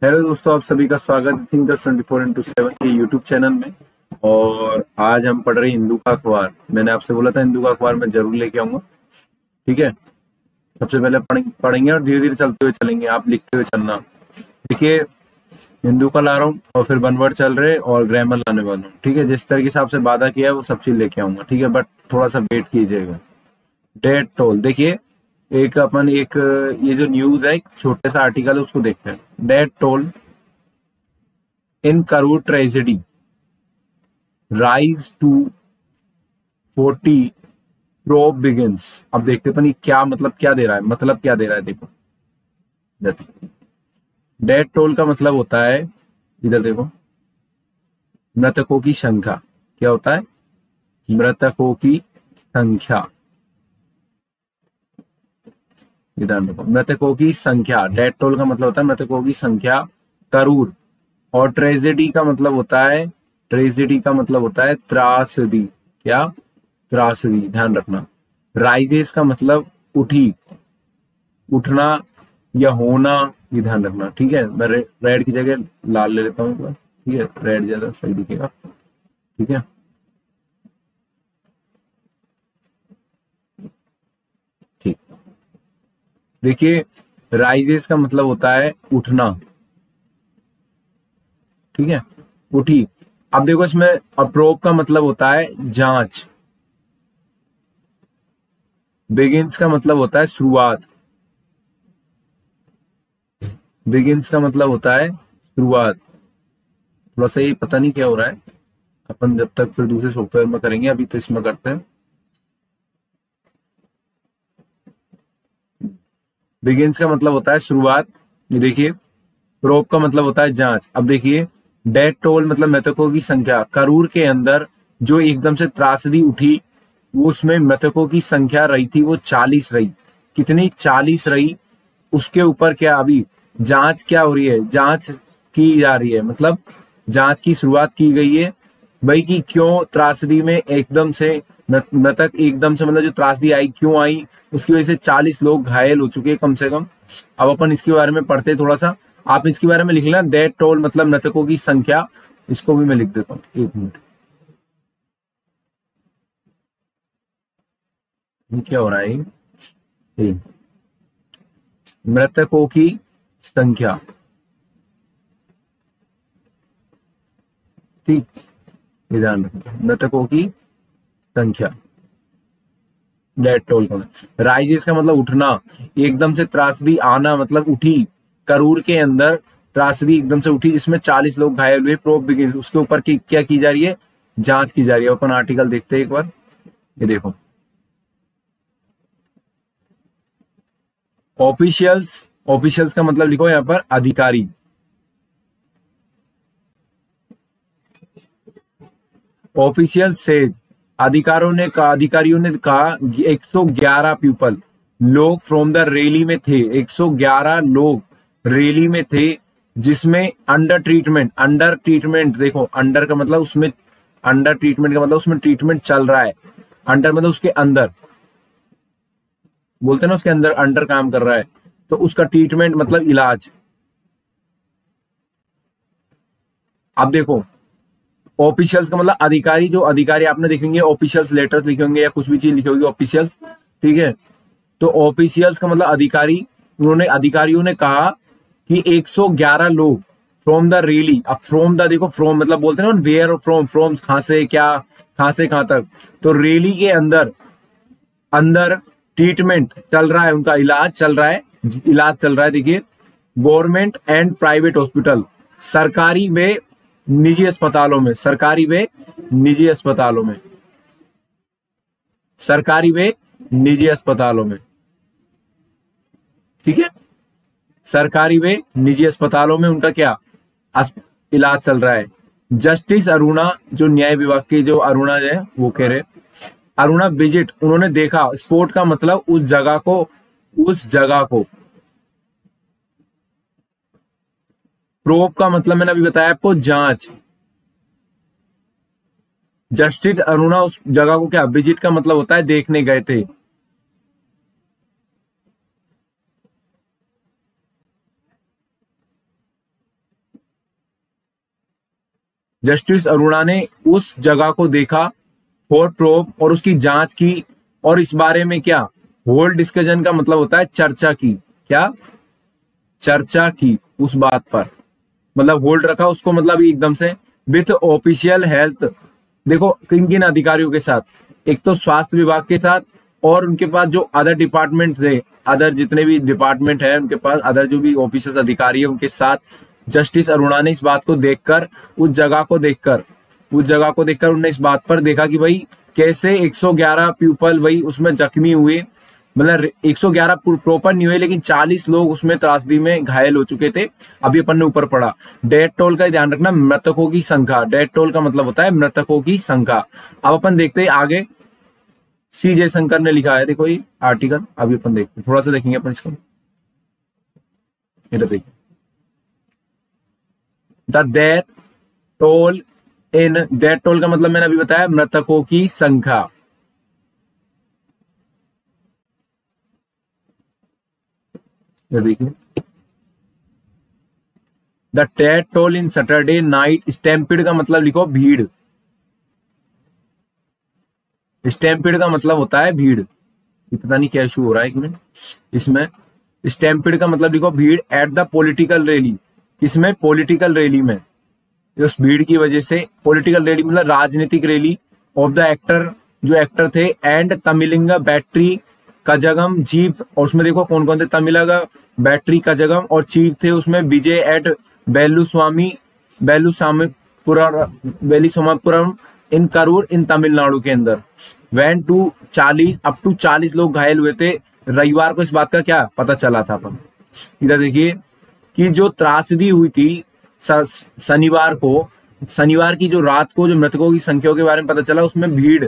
Hello दोस्तों, आप सभी का स्वागत है थिंकर्स 24x7 के यूट्यूब चैनल में। और आज हम पढ़ रहे हैं हिंदू का अखबार। मैंने आपसे बोला था हिंदू का अखबार मैं जरूर लेके आऊंगा। ठीक है, सबसे पहले पढ़ेंगे और धीरे धीरे चलते हुए चलेंगे, आप लिखते हुए चलना। देखिए, हिंदू का ला रहा हूँ और फिर वन वर्ड चल रहे और ग्रामर लाने वाला हूँ। ठीक है, जिस तरीके से आपसे वादा किया है वो सब चीज लेके आऊंगा। ठीक है, बट थोड़ा सा वेट कीजिएगा। डेट टोल, देखिए एक ये जो न्यूज है, एक छोटे सा आर्टिकल है, उसको देखते हैं। Death toll in Karur tragedy rise to 40, probe begins. अब देखते अपन ये क्या मतलब क्या दे रहा है, मतलब क्या दे रहा है। देखो, डेथ टोल का मतलब होता है, इधर देखो, मृतकों की संख्या। क्या होता है? मृतकों की संख्या। इधर देखो, मृतकों की संख्या। डेथ टोल का मतलब होता है मृतकों की संख्या करूर। और ट्रेजेडी का मतलब होता है, ट्रेजेडी का मतलब होता है त्रासदी। क्या? त्रासदी, ध्यान रखना। राइजेस का मतलब उठी, उठना या होना, ये ध्यान रखना। ठीक है, मैं रेड की जगह लाल ले लेता हूँ एक बार। ठीक है, रेड ज्यादा सही दिखेगा। ठीक है, ठीक। देखिए, राइजेस का मतलब होता है उठना। ठीक है, उठी। अब देखो, इसमें अप्रोब का मतलब होता है जांच। बिगिंस का मतलब होता है शुरुआत। बिगिंस का मतलब होता है शुरुआत। थोड़ा सा ये पता नहीं क्या हो रहा है, अपन जब तक फिर दूसरे सॉफ्टवेयर में करेंगे, अभी तो इसमें करते हैं। बिगिंस का मतलब होता है शुरुआत, ये देखिए। प्रोब का मतलब होता है जांच। अब देखिए, डेथ टोल मतलब मृतकों की संख्या। करूर के अंदर जो एकदम से त्रासदी उठी, वो उसमें मृतकों की संख्या रही थी, वो 40 रही। कितनी? 40 रही। उसके ऊपर क्या अभी जांच क्या हो रही है? जांच की जा रही है, मतलब जांच की शुरुआत की गई है भाई, कि क्यों त्रासदी में एकदम से मृतक एकदम से, मतलब जो त्रासदी आई क्यों आई, उसकी वजह से 40 लोग घायल हो चुके हैं कम से कम। अब अपन इसके बारे में पढ़ते हैं थोड़ा सा। आप इसके बारे में लिख लेना, डेथ टोल मतलब मृतकों की संख्या। इसको भी मैं लिख देता हूँ, एक मिनट। ये क्या हो रहा है? ये मृतकों की संख्या। ठीक, ये ध्यान रखना, मृतकों की संख्या। डेथ टोल का राइजेस का मतलब उठना। एकदम से त्रासदी आना मतलब उठी। करूर के अंदर त्रासदी एकदम से उठी जिसमें 40 लोग घायल हुए। प्रोब बिगिन, उसके ऊपर की क्या की जा रही है? जांच की जा रही है। अपन आर्टिकल देखते हैं एक बार। ये देखो, ऑफिशियल्स। ऑफिशियल्स का मतलब लिखो यहाँ पर अधिकारी। ऑफिशियल से अधिकारियों ने कहा 111 पीपल लोग फ्रॉम द रैली में थे। 111 लोग रैली में थे, जिसमें अंडर ट्रीटमेंट। अंडर ट्रीटमेंट देखो, अंडर का मतलब उसमें, अंडर ट्रीटमेंट का मतलब उसमें ट्रीटमेंट चल रहा है। अंडर मतलब उसके अंदर, बोलते हैं ना उसके अंदर, अंडर काम कर रहा है, तो उसका ट्रीटमेंट मतलब इलाज। अब देखो, ऑफिशियल्स का मतलब अधिकारी। जो अधिकारी आपने देखेंगे ऑफिशियल्स लेटर्स लिखे होंगे या कुछ भी चीज लिखी होगी ऑफिशियल्स। ठीक है, तो ऑफिशियल्स का मतलब अधिकारी। उन्होंने, अधिकारियों ने कहा कि 111 लोग फ्रॉम द रैली। अब फ्रॉम द देखो, फ्रॉम मतलब बोलते हैं ना वेयर, फ्रॉम, फ्रॉम कहां से, क्या, कहां से कहां तक। तो रैली के अंदर, अंदर ट्रीटमेंट चल रहा है, उनका इलाज चल रहा है। इलाज चल रहा है, देखिए। गवर्नमेंट एंड प्राइवेट हॉस्पिटल, सरकारी में निजी अस्पतालों में, सरकारी व निजी अस्पतालों में, सरकारी व निजी अस्पतालों में। ठीक है, सरकारी व निजी अस्पतालों में उनका क्या इलाज चल रहा है। जस्टिस अरुणा, जो न्याय विभाग के जो अरुणा है, वो कह रहे, अरुणा विजिट, उन्होंने देखा। स्पोर्ट का मतलब उस जगह को, उस जगह को। प्रोब का मतलब मैंने अभी बताया आपको, जांच। जस्टिस अरुणा उस जगह को क्या, विजिट का मतलब होता है देखने गए थे। जस्टिस अरोड़ा ने उस जगह को देखा फॉर प्रोब और उसकी जांच की और इस बारे में क्या होल्ड डिस्कशन का मतलब होता है चर्चा की, क्या चर्चा की उस बात पर, मतलब होल्ड रखा उसको, मतलब एकदम से विथ ऑफिशियल हेल्थ, देखो किन किन अधिकारियों के साथ, एक तो स्वास्थ्य विभाग के साथ और उनके पास जो अदर डिपार्टमेंट थे, अदर जितने भी डिपार्टमेंट है उनके पास अदर जो भी ऑफिसर्स अधिकारी है उनके साथ जस्टिस अरोड़ा ने इस बात को देखकर उस जगह को देखकर उन्होंने इस बात पर देखा कि भाई कैसे 111 पीपल वही उसमें जख्मी हुए, मतलब 111 प्रॉपर नहीं हुए लेकिन 40 लोग उसमें त्रासदी में घायल हो चुके थे। अभी अपन ने ऊपर पढ़ा डेथ टोल का ध्यान रखना, मृतकों की संख्या, डेथ टोल का मतलब होता है मृतकों की संख्या। अब अपन देखते हैं आगे, सी जयशंकर ने लिखा है, देखो ये आर्टिकल, अभी अपन देखते थोड़ा सा देखेंगे अपन इसको, इधर देखिए, the death toll in, death toll का मतलब मैंने अभी बताया मृतकों की संख्या। देखिए the death toll in Saturday night stampede का मतलब लिखो भीड़, स्टैम्पिड का मतलब होता है भीड़, पता नहीं क्या इशू हो रहा है एक मिनट इसमें, स्टैम्पिड का मतलब लिखो भीड़ एट द पॉलिटिकल रैली, किसमें पॉलिटिकल रैली में, उस भीड़ की वजह से, पॉलिटिकल रैली मतलब राजनीतिक रैली ऑफ द एक्टर, जो एक्टर थे एंड तमिलिंगा बैटरी कजगम चीफ, और उसमें देखो कौन कौन थे, तमिलिंगा बैटरी कजगम और चीफ थे उसमें विजय एट बेलुसामीपुरम इन करूर इन तमिलनाडु के अंदर, वैन टू 40 अप टू 40 लोग घायल हुए थे। रविवार को इस बात का क्या पता चला था अपन, इधर देखिए कि जो त्रासदी हुई थी शनिवार की जो रात को जो मृतकों की संख्या के बारे में पता चला, उसमें भीड़,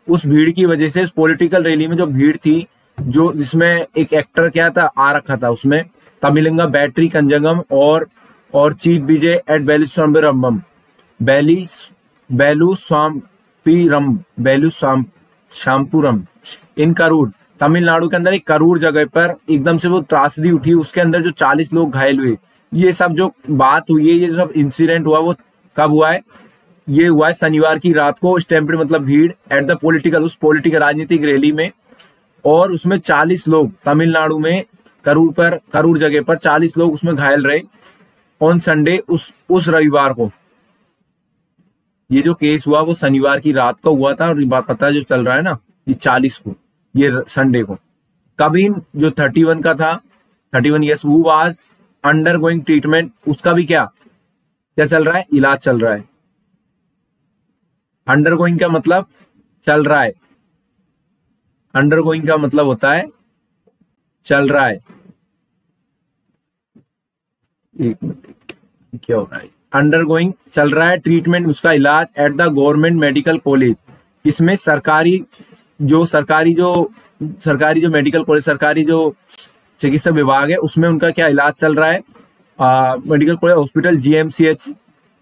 उस भीड़ की वजह से, उस पॉलिटिकल रैली में जो भीड़ थी, जो जिसमें एक एक्टर क्या था आ रखा था, उसमें तमिलिंगा बैटरी कंजगम और चीफ विजय एट बेलुसाम्पुरम इन करूर, तमिलनाडु के अंदर एक करूर जगह पर एकदम से वो त्रासदी उठी, उसके अंदर जो 40 लोग घायल हुए। ये सब जो बात हुई है, ये सब इंसिडेंट हुआ, वो कब हुआ है, ये हुआ है शनिवार की रात को। स्टैम्पिड मतलब भीड़ एट द पॉलिटिकल, उस पॉलिटिकल राजनीतिक रैली में, और उसमें 40 लोग तमिलनाडु में करूर जगह पर 40 लोग उसमें घायल रहे ऑन संडे, उस रविवार को। ये जो केस हुआ वो शनिवार की रात को हुआ था, और बात पता जो चल रहा है ना, ये 40 को, ये संडे को। कभी जो 31 का था, 31 years, who was under going treatment, उसका भी क्या चल रहा है, इलाज चल रहा है। अंडर गोइंग का मतलब चल रहा है, अंडर गोइंग का मतलब होता है चल रहा है। एक मिनट, क्या हो रहा है, अंडर गोइंग चल रहा है ट्रीटमेंट, उसका इलाज at the government medical college, इसमें सरकारी जो मेडिकल कॉलेज, सरकारी जो चिकित्सा विभाग है, उसमें उनका क्या इलाज चल रहा है, मेडिकल कॉलेज हॉस्पिटल GMCH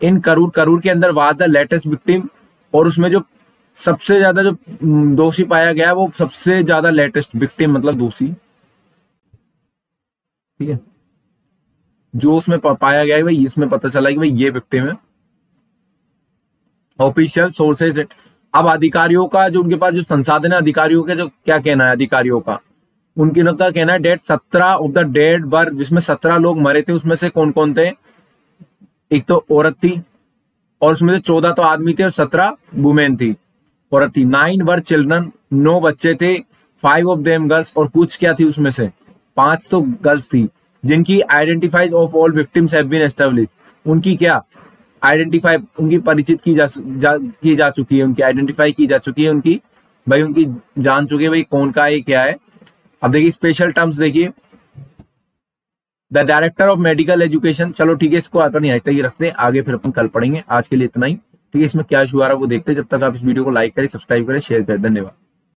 इन करूर के अंदर वाज द लेटेस्ट विक्टिम, और उसमें जो सबसे ज्यादा जो दोषी पाया गया है, वो सबसे ज्यादा लेटेस्ट विक्टिम मतलब दोषी, ठीक है, जो उसमें पाया गया है भाई, इसमें पता चला कि भाई ये विक्टिम है। ऑफिशियल सोर्सेज, अब अधिकारियों का जो उनके पास जो संसाधन है, अधिकारियों का जो क्या कहना है, अधिकारियों का उनकी लोग का कहना है डेट 17 ऑफ द डेड वर, जिसमें 17 लोग मरे थे, उसमें से कौन कौन थे, एक तो औरत थी, और उसमें से 14 तो आदमी थे और 17 वुमेन थी, औरत थी। 9 वर चिल्ड्रन, 9 बच्चे थे, 5 ऑफ देम गर्ल्स, और कुछ क्या थी उसमें से 5 तो गर्ल्स थी, जिनकी identities of all victims have been established, उनकी क्या आइडेंटिफाई, उनकी परिचित की जा चुकी है, उनकी आइडेंटिफाई की जा चुकी है, उनकी भाई उनकी जान चुके भाई कौन का है क्या है। अब देखिए स्पेशल टर्म्स, देखिए the director of medical education, चलो ठीक है, इसको अपन यहाँ तक ही रखते हैं, आगे फिर अपन कल पढ़ेंगे, आज के लिए इतना ही, ठीक है। इसमें क्या इशू आ रहा है वो देखते हैं, जब तक आप इस वीडियो को लाइक करें, सब्सक्राइब करें, शेयर करें, धन्यवाद।